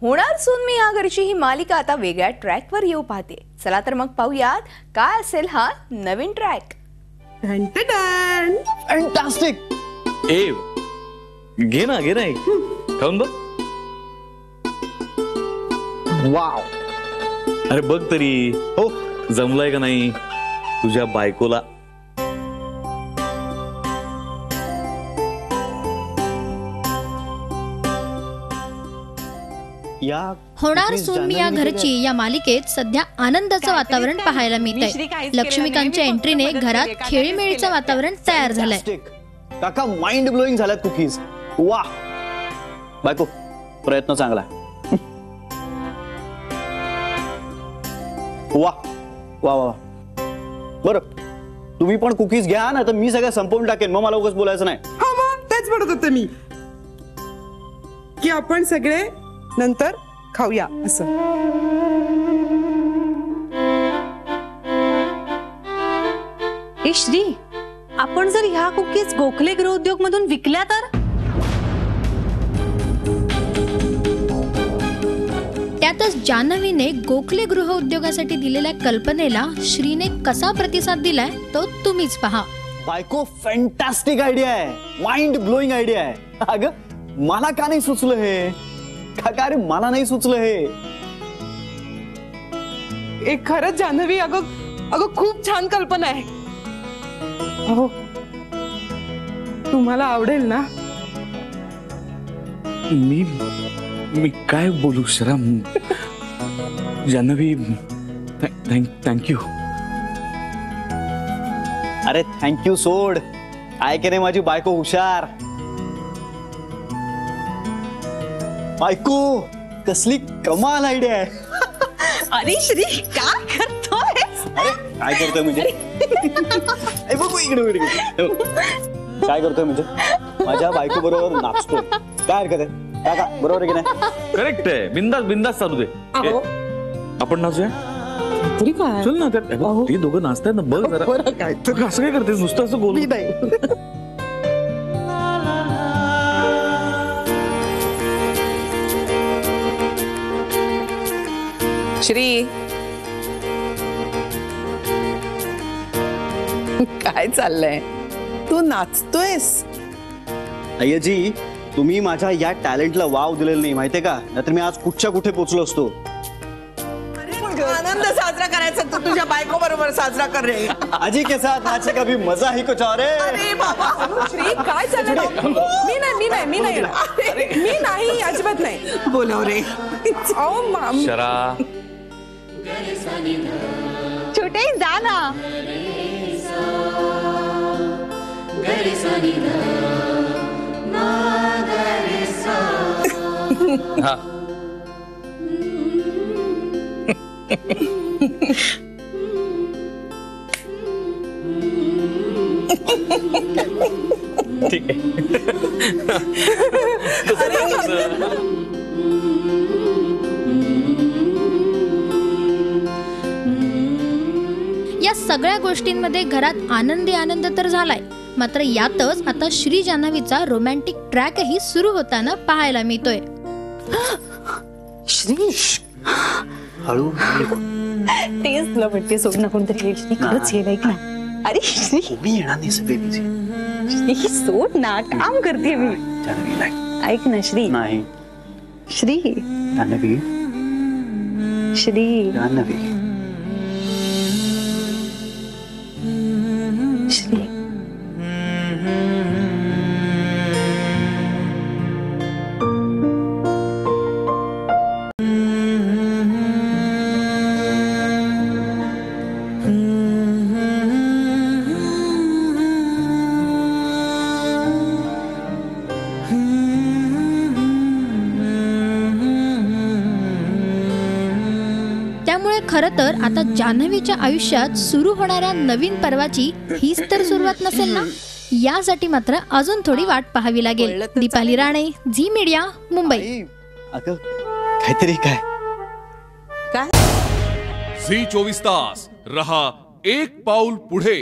होणार सून मी या घरची ही मालिका आता वेगळ्या ट्रॅकवर येऊ पाहते. चला तर मग पाहूयात काय असेल हा नवीन ट्रॅक. फॅन्टास्टिक. ए घे ना खाऊन बघ. वाव. अरे बघ तरी हो जमलाय का नाही तुझ्या बायकोला. होणार सून मी या घरची या मालिकेत सध्या आनंदाचं वातावरण पाहायला मिळतंय. लक्ष्मीकांतच्या एंट्रीने घरात खेळीमेळीचं वातावरण तयार झालंय. काका माइंड ब्लोईंग झाल्यात कुकीज. वा बायको प्रयत्न चांगला. वा वा वा. बरं तुम्ही पण कुकीज घ्या ना तर मी सगळं संपवून टाकेन मग मला उगाच बोलायचं नाही. हा मग तेच म्हणत होते मी की आपण सगळे नंतर खाऊया असं. ए श्री, आपण जर ह्या कुकीज गोखले गृहउद्योग मधून विकल्या तर? त्यातच जान्हवीने गोखले गृहउद्योगासाठी दिलेल्या कल्पनेला श्रीने कसा प्रतिसाद दिलाय तो तुम्हीच पहा. बायको फॅन्टास्टिक आयडिया आहे. माइंड ब्लोईंग आयडिया आहे. अगं मला का नाही सुचलं हे. काका रे मला नाही सुचलं हे. एक खरंच जान्हवी अगं खूप छान कल्पना आहे. हो तुम्हाला आवडेल ना. मी काय बोलू शरम. जान्हवी थँक्यू. अरे थँक्यू सोड. काय की नाही माझी बायको हुशार. बायको कसली कमाल आयडिया आहे. अरे श्री काय करतोय. अरे काय करतोय म्हणजे बघू इकडे काय करतोय म्हणजे माझ्या बायको बरोबर नाचतोय. काय हरकत आहे काका बरोबर आहे की नाही. करेक्ट आहे. बिंदास चालू दे. आपण नाचूया तरी काय. चल ना ते दोघं नाचतायत ना बघ जरा. काय असं काय करतेस नुसतं असं बोल. श्री काय चाललंय. तू नाचतोयस. अय्याजी तुम्ही माझ्या या टॅलेंटला वाव दिलेला नाही माहितीये का. नाहीतर मी आज कुठच्या कुठे पोहोचलो असतो. आनंद साजरा करायचा तू तुझ्या बायको बरोबर साजरा कर रे. आजी के साथ नाचने का भी मजा ही कुछ और है. अरे बाबा श्री काय चाललंय. मी नाही अजिबात नाही. बोलव रे. शरा छोटे जा ना. हा ठीक आहे. या सगळ्या गोष्टींमध्ये घरात आनंद तर झालाय. मात्र यातच आता श्री जान्हवीचा रोमॅन्टिक ट्रॅकही सुरू होताना पाहायला मिळतोय. श्री हळू तेच तुला म्हणते सोड ना कोणतरी येईल. खरंच येईल ऐक ना. अरे श्री मी येणार नाही सगळे श्री सोड ना काम करते मी. ऐक ना श्री. नाही श्री जान्हवी श्री जान्हवी श्री. त्यामुळे खरं तर आता जान्हवीच्या आयुष्यात सुरू होणाऱ्या नवीन पर्वाची हीच तर सुरुवात नसेल ना. यासाठी मात्र अजून थोडी वाट पाहावी लागेल. दीपाली राणे, झी मीडिया, मुंबई. अगं काहीतरी काय झी 24 तास रहा एक पाऊल पुढे.